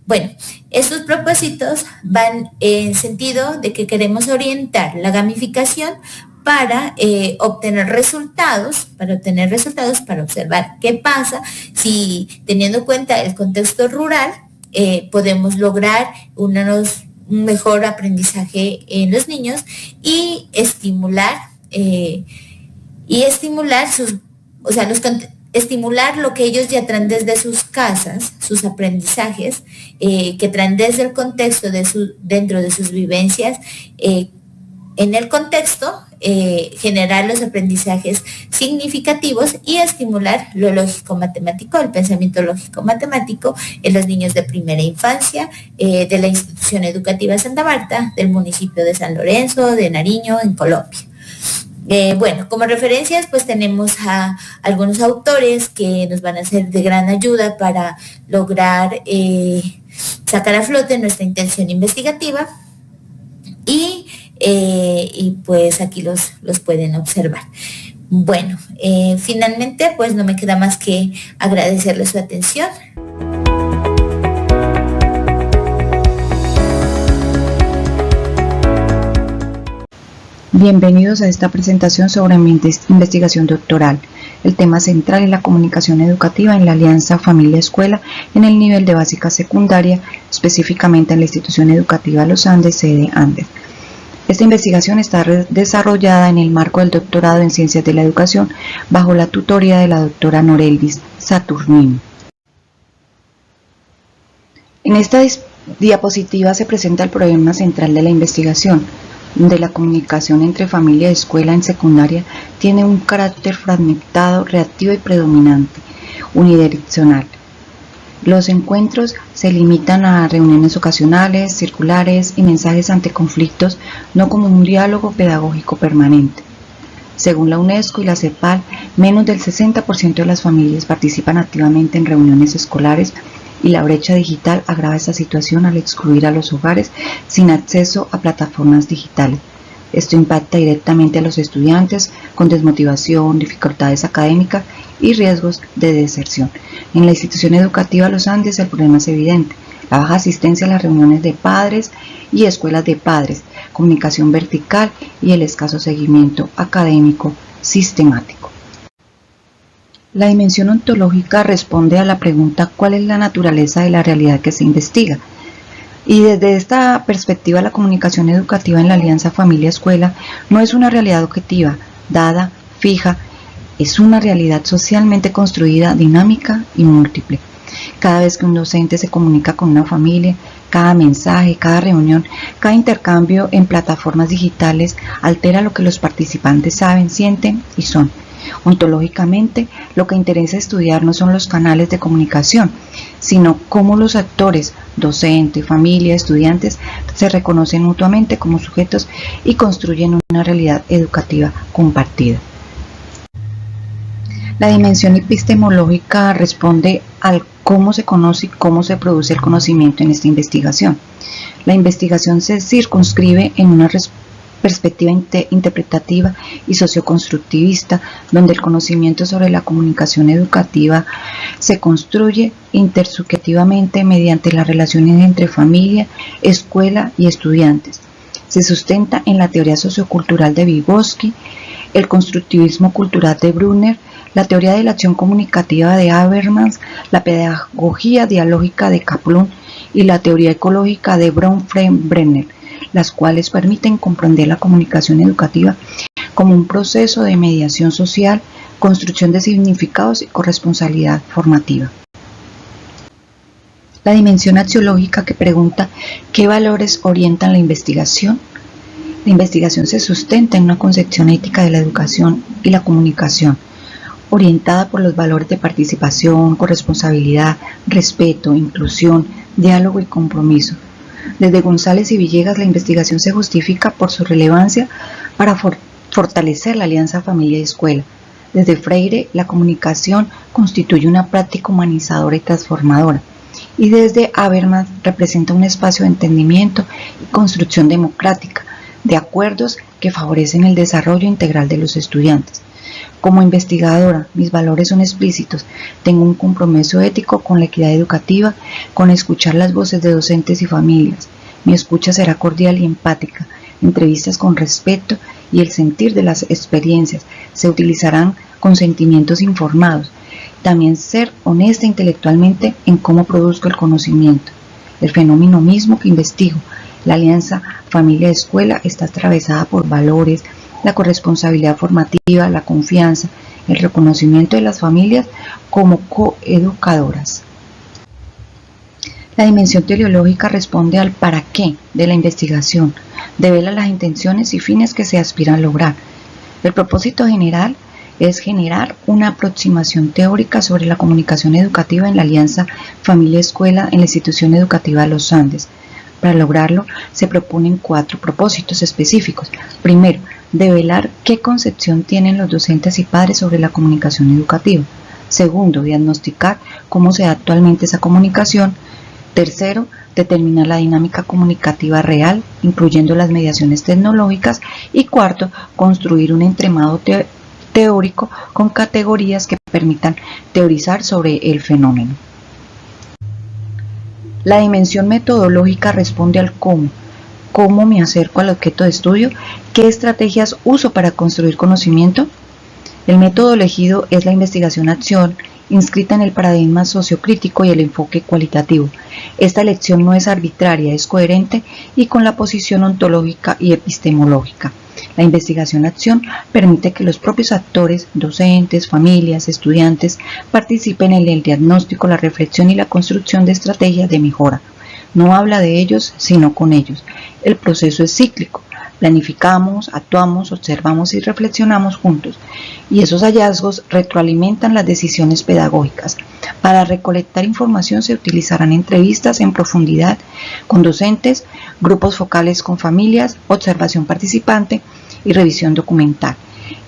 Bueno, estos propósitos van en sentido de que queremos orientar la gamificación para obtener resultados, para observar qué pasa si, teniendo en cuenta el contexto rural, podemos lograr un mejor aprendizaje en los niños y estimular estimular lo que ellos ya traen desde sus casas, sus aprendizajes, que traen desde el contexto, dentro de sus vivencias, en el contexto, generar los aprendizajes significativos y estimular lo lógico-matemático, el pensamiento lógico-matemático en los niños de primera infancia, de la institución educativa Santa Marta, del municipio de San Lorenzo, de Nariño, en Colombia. Bueno, como referencias pues tenemos a algunos autores que nos van a ser de gran ayuda para lograr sacar a flote nuestra intención investigativa y pues aquí los pueden observar. Bueno, finalmente pues no me queda más que agradecerles su atención. Bienvenidos a esta presentación sobre mi investigación doctoral. El tema central es la comunicación educativa en la alianza familia-escuela en el nivel de básica secundaria, específicamente en la institución educativa Los Andes, sede Andes. Esta investigación está desarrollada en el marco del doctorado en Ciencias de la Educación bajo la tutoría de la doctora Norelvis Saturnino. En esta diapositiva se presenta el problema central de la investigación, donde la comunicación entre familia y escuela en secundaria tiene un carácter fragmentado, reactivo y predominante, unidireccional. Los encuentros se limitan a reuniones ocasionales, circulares y mensajes ante conflictos, no como un diálogo pedagógico permanente. Según la UNESCO y la CEPAL, menos del 60% de las familias participan activamente en reuniones escolares y la brecha digital agrava esta situación al excluir a los hogares sin acceso a plataformas digitales. Esto impacta directamente a los estudiantes con desmotivación, dificultades académicas y riesgos de deserción. En la institución educativa Los Andes el problema es evidente: la baja asistencia a las reuniones de padres y escuelas de padres, comunicación vertical y el escaso seguimiento académico sistemático. La dimensión ontológica responde a la pregunta ¿cuál es la naturaleza de la realidad que se investiga? Y desde esta perspectiva la comunicación educativa en la alianza familia-escuela no es una realidad objetiva, dada, fija, es una realidad socialmente construida, dinámica y múltiple. Cada vez que un docente se comunica con una familia, Cada mensaje, cada reunión, cada intercambio en plataformas digitales altera lo que los participantes saben, sienten y son. Ontológicamente, lo que interesa estudiar no son los canales de comunicación, sino cómo los actores, docente, familia, estudiantes, se reconocen mutuamente como sujetos y construyen una realidad educativa compartida. La dimensión epistemológica responde al cómo se conoce y cómo se produce el conocimiento en esta investigación. La investigación se circunscribe en una perspectiva interpretativa y socioconstructivista, donde el conocimiento sobre la comunicación educativa se construye intersubjetivamente mediante las relaciones entre familia, escuela y estudiantes. Se sustenta en la teoría sociocultural de Vygotsky, el constructivismo cultural de Brunner, la teoría de la acción comunicativa de Habermas, la pedagogía dialógica de Kaplun y la teoría ecológica de Bronfenbrenner, las cuales permiten comprender la comunicación educativa como un proceso de mediación social, construcción de significados y corresponsabilidad formativa. La dimensión axiológica, que pregunta ¿qué valores orientan la investigación? La investigación se sustenta en una concepción ética de la educación y la comunicación, orientada por los valores de participación, corresponsabilidad, respeto, inclusión, diálogo y compromiso. Desde González y Villegas, la investigación se justifica por su relevancia para fortalecer la alianza familia y escuela. Desde Freire, la comunicación constituye una práctica humanizadora y transformadora. Y desde Habermas representa un espacio de entendimiento y construcción democrática, de acuerdos que favorecen el desarrollo integral de los estudiantes. Como investigadora, mis valores son explícitos. Tengo un compromiso ético con la equidad educativa, con escuchar las voces de docentes y familias. Mi escucha será cordial y empática, entrevistas con respeto y el sentir de las experiencias. Se utilizarán con sentimientos informados. También ser honesta intelectualmente en cómo produzco el conocimiento. El fenómeno mismo que investigo, la alianza familia-escuela, está atravesada por valores, la corresponsabilidad formativa, la confianza, el reconocimiento de las familias como coeducadoras. La dimensión teleológica responde al para qué de la investigación, devela las intenciones y fines que se aspiran a lograr. El propósito general es generar una aproximación teórica sobre la comunicación educativa en la alianza familia-escuela en la institución educativa de los Andes. Para lograrlo, se proponen 4 propósitos específicos. Primero, develar qué concepción tienen los docentes y padres sobre la comunicación educativa. Segundo, diagnosticar cómo se da actualmente esa comunicación. Tercero, determinar la dinámica comunicativa real, incluyendo las mediaciones tecnológicas. Y cuarto, construir un entramado teórico con categorías que permitan teorizar sobre el fenómeno. La dimensión metodológica responde al cómo. ¿Cómo me acerco al objeto de estudio? ¿Qué estrategias uso para construir conocimiento? El método elegido es la investigación-acción, inscrita en el paradigma sociocrítico y el enfoque cualitativo. Esta elección no es arbitraria, es coherente y con la posición ontológica y epistemológica. La investigación-acción permite que los propios actores, docentes, familias, estudiantes, participen en el diagnóstico, la reflexión y la construcción de estrategias de mejora. No habla de ellos, sino con ellos. El proceso es cíclico. Planificamos, actuamos, observamos y reflexionamos juntos. Y esos hallazgos retroalimentan las decisiones pedagógicas. Para recolectar información se utilizarán entrevistas en profundidad con docentes, grupos focales con familias, observación participante y revisión documental.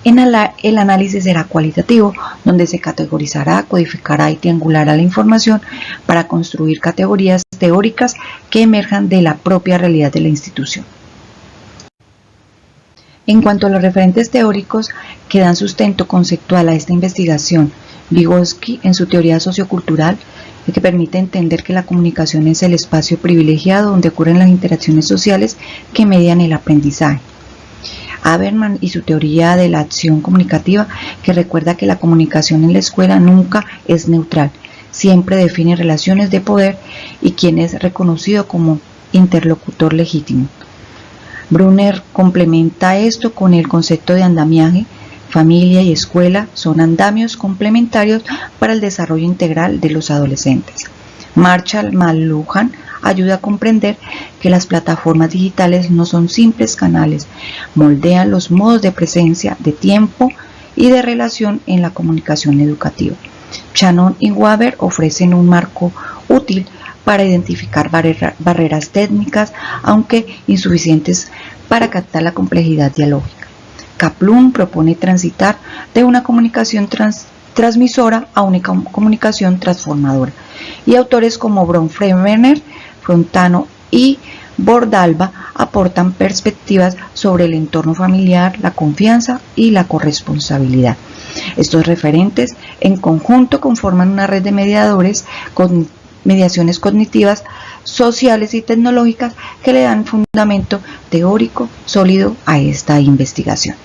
El análisis será cualitativo, donde se categorizará, codificará y triangulará la información para construir categorías teóricas que emerjan de la propia realidad de la institución. En cuanto a los referentes teóricos que dan sustento conceptual a esta investigación, Vygotsky, en su teoría sociocultural, que permite entender que la comunicación es el espacio privilegiado donde ocurren las interacciones sociales que median el aprendizaje. Habermas y su teoría de la acción comunicativa, que recuerda que la comunicación en la escuela nunca es neutral, siempre define relaciones de poder y quién es reconocido como interlocutor legítimo. Brunner complementa esto con el concepto de andamiaje. Familia y escuela son andamios complementarios para el desarrollo integral de los adolescentes. Marshall McLuhan ayuda a comprender que las plataformas digitales no son simples canales, moldean los modos de presencia, de tiempo y de relación en la comunicación educativa. Shannon y Weber ofrecen un marco útil para identificar barreras técnicas, aunque insuficientes para captar la complejidad dialógica. Kaplan propone transitar de una comunicación transmisora a una comunicación transformadora, y autores como Bronfenbrenner, Fontano y Bordalba aportan perspectivas sobre el entorno familiar, la confianza y la corresponsabilidad. Estos referentes en conjunto conforman una red de mediadores con mediaciones cognitivas, sociales y tecnológicas que le dan fundamento teórico sólido a esta investigación.